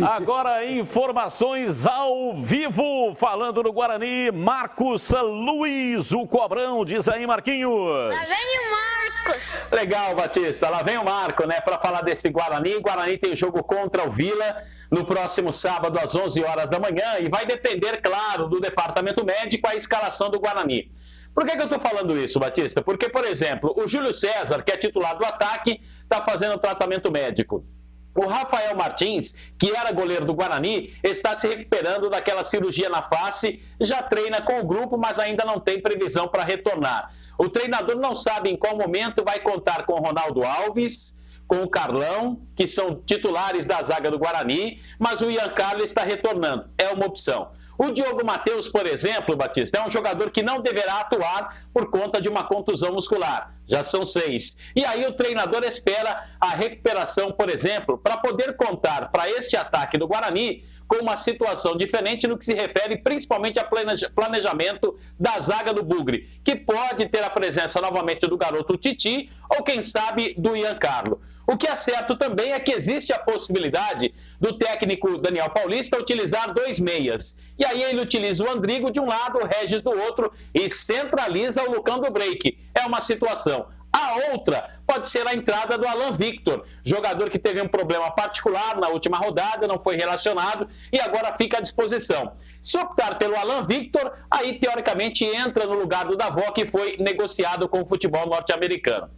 Agora informações ao vivo, falando no Guarani, Marcos Luiz, o Cobrão, diz aí, Marquinhos. Lá vem o Marcos. Legal, Batista, lá vem o Marco, né, para falar desse Guarani. O Guarani tem jogo contra o Vila no próximo sábado às 11 horas da manhã e vai depender, claro, do departamento médico a escalação do Guarani. Por que eu estou falando isso, Batista? Porque, por exemplo, o Júlio César, que é titular do ataque, está fazendo tratamento médico. O Rafael Martins, que era goleiro do Guarani, está se recuperando daquela cirurgia na face, já treina com o grupo, mas ainda não tem previsão para retornar. O treinador não sabe em qual momento vai contar com o Ronaldo Alves, com o Carlão, que são titulares da zaga do Guarani, mas o Ian Carlos está retornando, é uma opção. O Diogo Matheus, por exemplo, Batista, é um jogador que não deverá atuar por conta de uma contusão muscular. Já são 6. E aí o treinador espera a recuperação, por exemplo, para poder contar para este ataque do Guarani com uma situação diferente no que se refere principalmente a planejamento da zaga do Bugre, que pode ter a presença novamente do garoto Titi ou, quem sabe, do Ian Carlos. O que é certo também é que existe a possibilidade do técnico Daniel Paulista utilizar 2 meias. E aí ele utiliza o Andrigo de um lado, o Regis do outro e centraliza o Lucão do Break. É uma situação. A outra pode ser a entrada do Alan Victor, jogador que teve um problema particular na última rodada, não foi relacionado e agora fica à disposição. Se optar pelo Alan Victor, aí teoricamente entra no lugar do Davó, que foi negociado com o futebol norte-americano.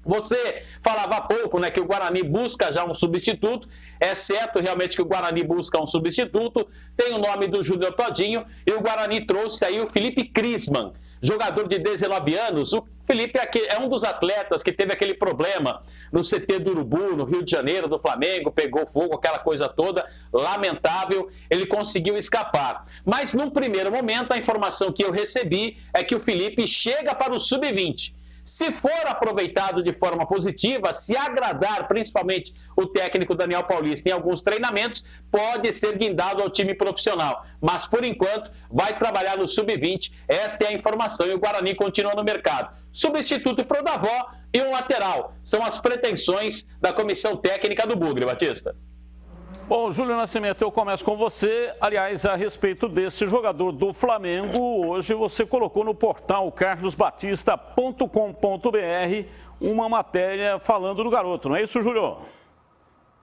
Você falava há pouco, né, que o Guarani busca já um substituto. É certo realmente que o Guarani busca um substituto. Tem o nome do Júnior Todinho e o Guarani trouxe aí o Felipe Crisman, jogador de 19 anos. O Felipe é um dos atletas que teve aquele problema no CT do Urubu, no Rio de Janeiro, do Flamengo, pegou fogo, aquela coisa toda, lamentável, ele conseguiu escapar. Mas num primeiro momento, a informação que eu recebi é que o Felipe chega para o Sub-20. Se for aproveitado de forma positiva, se agradar principalmente o técnico Daniel Paulista em alguns treinamentos, pode ser guindado ao time profissional. Mas, por enquanto, vai trabalhar no Sub-20. Esta é a informação e o Guarani continua no mercado. Substituto para o Davó e um lateral. São as pretensões da comissão técnica do Bugre, Batista. Bom, Júlio Nascimento, eu começo com você. Aliás, a respeito desse jogador do Flamengo, hoje você colocou no portal carlosbatista.com.br uma matéria falando do garoto, não é isso, Júlio?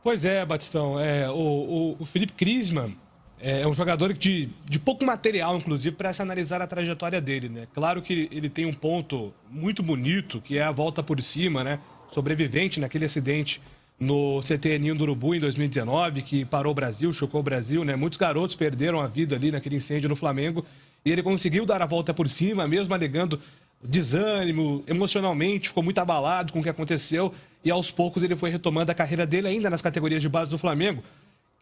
Pois é, Batistão. O Felipe Crisman é um jogador de pouco material, inclusive, para se analisar a trajetória dele, né? Claro que ele tem um ponto muito bonito, que é a volta por cima, né? Sobrevivente naquele acidente no CT Ninho do Urubu em 2019, que parou o Brasil, chocou o Brasil, né? Muitos garotos perderam a vida ali naquele incêndio no Flamengo e ele conseguiu dar a volta por cima, mesmo alegando desânimo, emocionalmente, ficou muito abalado com o que aconteceu e aos poucos ele foi retomando a carreira dele ainda nas categorias de base do Flamengo,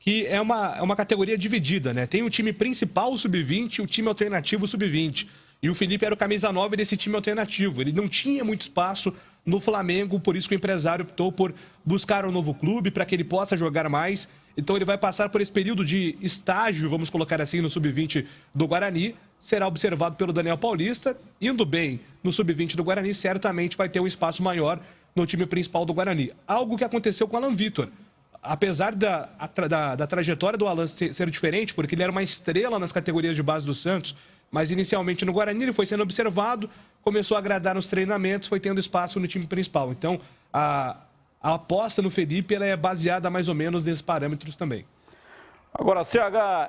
que é uma categoria dividida, né? Tem o time principal, o Sub-20, e o time alternativo, o Sub-20. E o Felipe era o camisa 9 desse time alternativo. Ele não tinha muito espaço no Flamengo, por isso que o empresário optou por buscar um novo clube para que ele possa jogar mais. Então ele vai passar por esse período de estágio, vamos colocar assim, no Sub-20 do Guarani. Será observado pelo Daniel Paulista. Indo bem no Sub-20 do Guarani, certamente vai ter um espaço maior no time principal do Guarani. Algo que aconteceu com o Alan Victor. Apesar da trajetória do Alan ser diferente, porque ele era uma estrela nas categorias de base do Santos, mas inicialmente no Guarani ele foi sendo observado, começou a agradar nos treinamentos, foi tendo espaço no time principal. Então, a aposta no Felipe ela é baseada mais ou menos nesses parâmetros também. Agora, CH,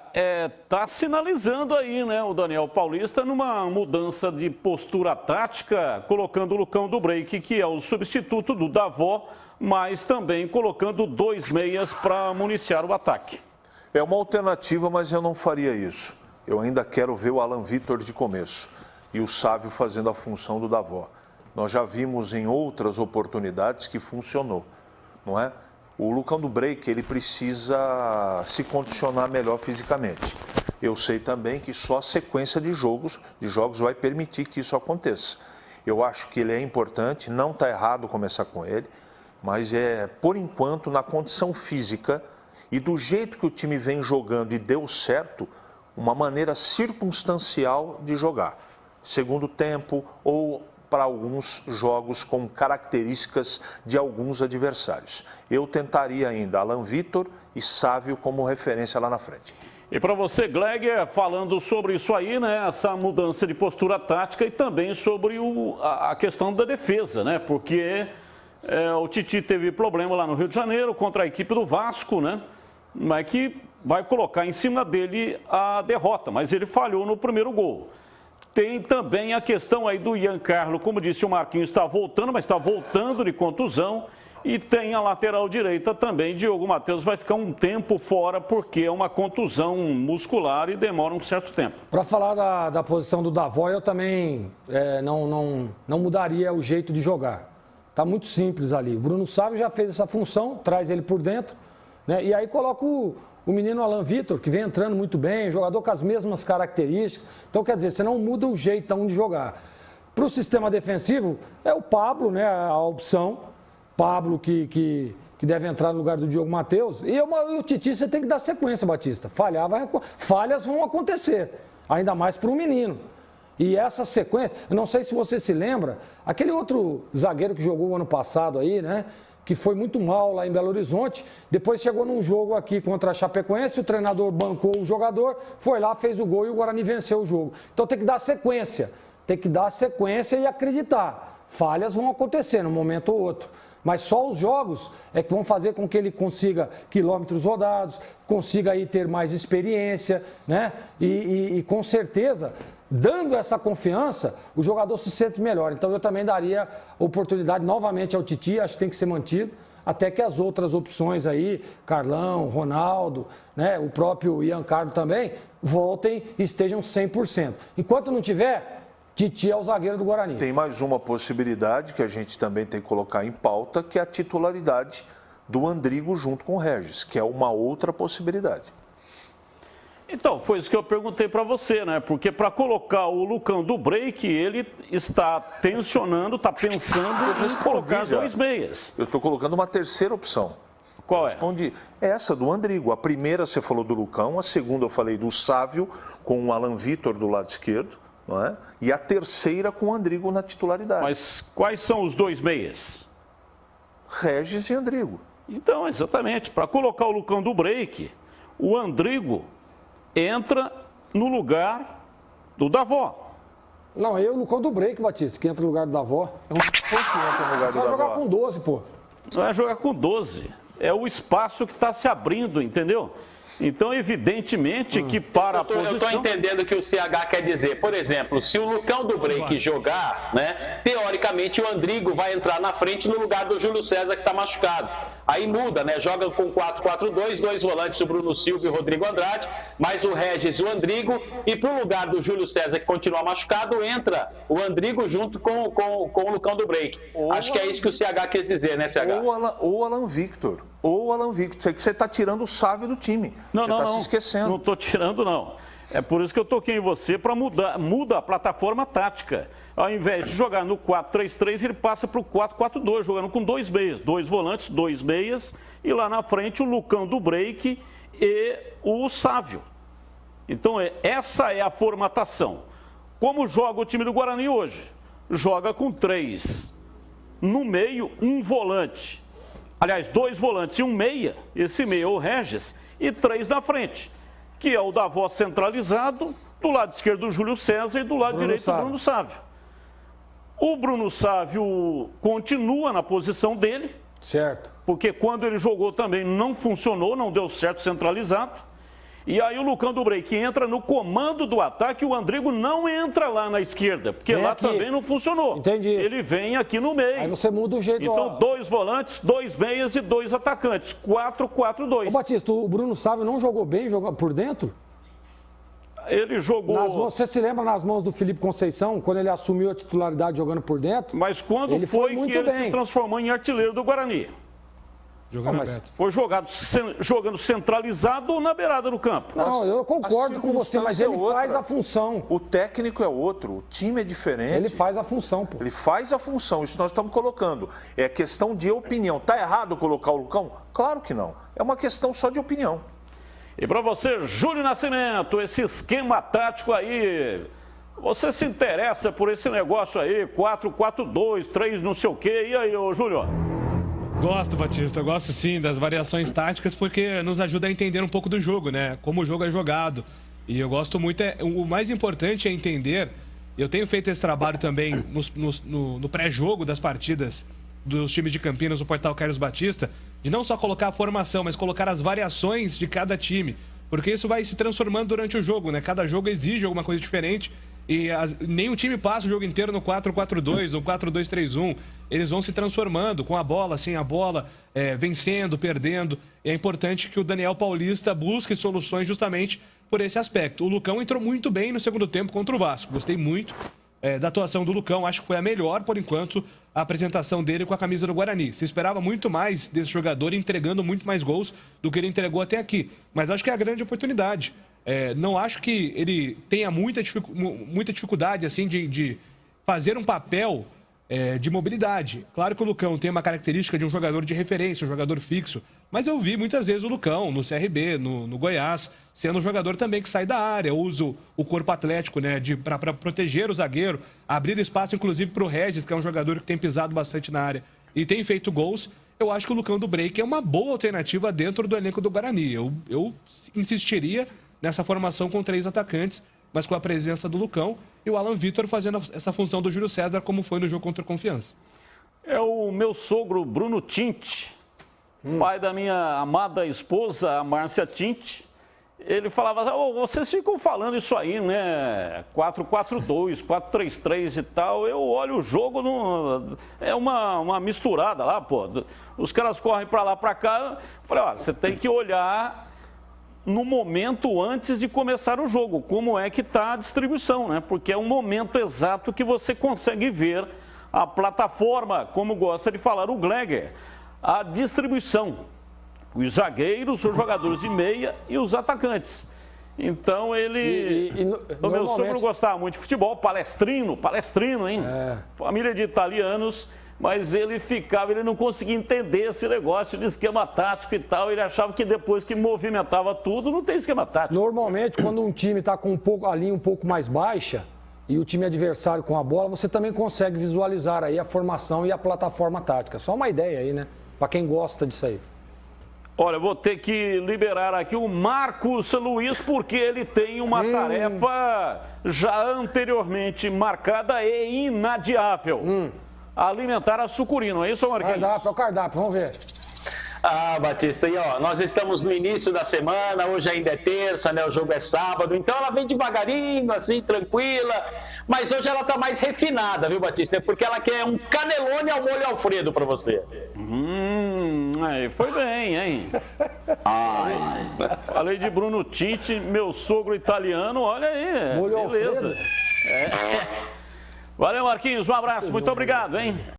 tá sinalizando aí, né, o Daniel Paulista numa mudança de postura tática, colocando o Lucão do Break, que é o substituto do Davó, mas também colocando 2 meias para municiar o ataque. É uma alternativa, mas eu não faria isso. Eu ainda quero ver o Alan Victor de começo e o Sávio fazendo a função do Davó. Nós já vimos em outras oportunidades que funcionou, não é? O Lucão do Break, ele precisa se condicionar melhor fisicamente. Eu sei também que só a sequência de jogos vai permitir que isso aconteça. Eu acho que ele é importante, não está errado começar com ele, mas por enquanto, na condição física e do jeito que o time vem jogando e deu certo, uma maneira circunstancial de jogar. Segundo tempo ou para alguns jogos com características de alguns adversários. Eu tentaria ainda Alan Vitor e Sávio como referência lá na frente. E para você, Gleger, falando sobre isso aí, né, essa mudança de postura tática e também sobre a questão da defesa, né, porque o Titi teve problema lá no Rio de Janeiro contra a equipe do Vasco, né, mas que vai colocar em cima dele a derrota, mas ele falhou no primeiro gol. Tem também a questão aí do Ian Carlos, como disse o Marquinhos, está voltando, mas está voltando de contusão. E tem a lateral direita também, Diogo Matheus vai ficar um tempo fora porque é uma contusão muscular e demora um certo tempo. Para falar da posição do Davó, eu também não mudaria o jeito de jogar. Está muito simples ali. O Bruno Sávio já fez essa função, traz ele por dentro, né? E aí coloca o menino Alan Vitor, que vem entrando muito bem, jogador com as mesmas características. Então, quer dizer, você não muda o jeitão de jogar. Para o sistema defensivo, é o Pablo, né, a opção. Pablo que deve entrar no lugar do Diogo Matheus. E o Titi você tem que dar sequência, Batista. Falhas vão acontecer, ainda mais para um menino. E essa sequência, eu não sei se você se lembra, aquele outro zagueiro que jogou o ano passado aí, né? Que foi muito mal lá em Belo Horizonte, depois chegou num jogo aqui contra a Chapecoense, o treinador bancou o jogador, foi lá, fez o gol e o Guarani venceu o jogo. Então tem que dar sequência, e acreditar. Falhas vão acontecer num momento ou outro. Mas só os jogos é que vão fazer com que ele consiga quilômetros rodados, consiga aí ter mais experiência, né? E com certeza, dando essa confiança, o jogador se sente melhor. Então eu também daria oportunidade novamente ao Titi, acho que tem que ser mantido, até que as outras opções aí, Carlão, Ronaldo, né? O próprio Ian Carlos também, voltem e estejam 100%. Enquanto não tiver, Titi é o zagueiro do Guarani. Tem mais uma possibilidade que a gente também tem que colocar em pauta, que é a titularidade do Andrigo junto com o Regis, que é uma outra possibilidade. Então, foi isso que eu perguntei para você, né? Porque para colocar o Lucão do Break, ele está tensionando, está pensando em colocar dois meias. Eu estou colocando uma terceira opção. Qual é? Respondi. Essa do Andrigo. A primeira você falou do Lucão, a segunda eu falei do Sávio, com o Alan Vitor do lado esquerdo. Não é? E a terceira com o Andrigo na titularidade. Mas quais são os dois meias? Regis e Andrigo. Então, exatamente. Para colocar o Lucão do Break, o Andrigo entra no lugar do Davó. Não, o Lucão do Break, Batista, que entra no lugar do Davó. Por que entra no lugar do Davó? Vai jogar com 12, pô. Não é jogar com 12. É o espaço que está se abrindo, entendeu? Então, evidentemente que para a posição... Eu estou entendendo o que o CH quer dizer. Por exemplo, se o Lucão do Break jogar, né, teoricamente o Andrigo vai entrar na frente no lugar do Júlio César, que está machucado. Aí muda, né? Joga com 4-4-2, dois volantes, o Bruno Silva e o Rodrigo Andrade, mais o Regis e o Andrigo. E para o lugar do Júlio César, que continua machucado, entra o Andrigo junto com o Lucão do Break. Acho que é isso que o CH quis dizer, né, CH? Ou Alan Victor. Ou Alan Victor. Você está tirando o Sávio do time. Não, você está se esquecendo. Não estou tirando, não. É por isso que eu toquei em você para muda a plataforma tática. Ao invés de jogar no 4-3-3, ele passa para o 4-4-2, jogando com dois meias, dois volantes, dois meias, e lá na frente o Lucão do Break e o Sávio. Então, essa é a formatação. Como joga o time do Guarani hoje? Joga com 3 no meio, um volante. Aliás, 2 volantes e um meia, esse meia é o Regis, e 3 na frente, que é o Davó centralizado, do lado esquerdo o Júlio César e do lado direito o Bruno Sávio. O Bruno Sávio continua na posição dele. Certo. Porque quando ele jogou também não funcionou, não deu certo centralizado. E aí o Lucão do Break entra no comando do ataque, o Andrigo não entra lá na esquerda, porque vem lá aqui. também não funcionou. Entendi. Ele vem aqui no meio. Aí você muda o jeito. Então, 2 volantes, 2 meias e 2 atacantes. 4-4-2. Ô, Batista, o Bruno Sávio não jogou bem, jogou por dentro? Ele jogou... Você se lembra nas mãos do Felipe Conceição, quando ele assumiu a titularidade jogando por dentro? Mas quando ele foi muito que ele bem. se transformou em artilheiro do Guarani? Jogando aberto. Foi jogando centralizado ou na beirada do campo? Não, eu concordo com você, mas ele faz a função. O técnico é outro, o time é diferente. Ele faz a função, pô. Ele faz a função, isso nós estamos colocando. É questão de opinião. Está errado colocar o Lucão? Claro que não. É uma questão só de opinião. E para você, Júlio Nascimento, esse esquema tático aí Você se interessa por esse negócio aí, 4-4-2, 3 não sei o quê. E aí, ô Júlio? Gosto, Batista, eu gosto sim das variações táticas porque nos ajuda a entender um pouco do jogo, né? Como o jogo é jogado. E eu gosto muito, o mais importante é entender, eu tenho feito esse trabalho também no pré-jogo das partidas dos times de Campinas, no portal Carlos Batista, de não só colocar a formação, mas colocar as variações de cada time, porque isso vai se transformando durante o jogo, né? Cada jogo exige alguma coisa diferente e nenhum time passa o jogo inteiro no 4-4-2 ou 4-2-3-1. Eles vão se transformando com a bola, sem a bola, vencendo, perdendo. E é importante que o Daniel Paulista busque soluções justamente por esse aspecto. O Lucão entrou muito bem no segundo tempo contra o Vasco. Gostei muito da atuação do Lucão. Acho que foi a melhor, por enquanto, a apresentação dele com a camisa do Guarani. Se esperava muito mais desse jogador, entregando muito mais gols do que ele entregou até aqui. Mas acho que é a grande oportunidade. Não acho que ele tenha muita dificuldade assim, de fazer um papel de mobilidade. Claro que o Lucão tem uma característica de um jogador de referência, um jogador fixo. Mas eu vi muitas vezes o Lucão no CRB, no Goiás, sendo um jogador também que sai da área, usa o corpo atlético, né, para proteger o zagueiro, abrir espaço inclusive para o Regis, que é um jogador que tem pisado bastante na área e tem feito gols. Eu acho que o Lucão do Break é uma boa alternativa dentro do elenco do Guarani. Eu insistiria nessa formação com 3 atacantes, mas com a presença do Lucão e o Alan Vitor fazendo essa função do Júlio César, como foi no jogo contra o Confiança. É o meu sogro Bruno Tinte, pai da minha amada esposa, a Márcia Tinte. Ele falava, vocês ficam falando isso aí, né? 4-4-2, 4-3-3 e tal. Eu olho o jogo, é uma misturada lá, pô. Os caras correm pra lá, pra cá. Eu falei, você tem que olhar no momento antes de começar o jogo, como é que está a distribuição, né? Porque é um momento exato que você consegue ver a plataforma, como gosta de falar o Gleger, a distribuição, os zagueiros, os jogadores de meia e os atacantes. Então o meu sogro gostava muito de futebol, palestrino, hein? Família de italianos. Mas ele não conseguia entender esse negócio de esquema tático e tal. Ele achava que depois que movimentava tudo, não tem esquema tático. Normalmente, quando um time está com a linha um pouco mais baixa e o time adversário com a bola, você também consegue visualizar aí a formação e a plataforma tática. Só uma ideia aí, né? Para quem gosta disso aí. Olha, vou ter que liberar aqui o Marcos Luiz, porque ele tem uma tarefa já anteriormente marcada e inadiável. Alimentar a sucuri, não é isso, Marquinhos? Cardápio, vamos ver. Batista, e nós estamos no início da semana, hoje ainda é terça, né? O jogo é sábado, então ela vem devagarinho, assim, tranquila, mas hoje ela tá mais refinada, viu, Batista? Porque ela quer um canelone ao molho Alfredo para você. Aí foi bem, hein? Falei de Bruno Tinte, meu sogro italiano, olha aí, molho beleza. Alfredo? Valeu, Marquinhos, um abraço, muito obrigado, hein?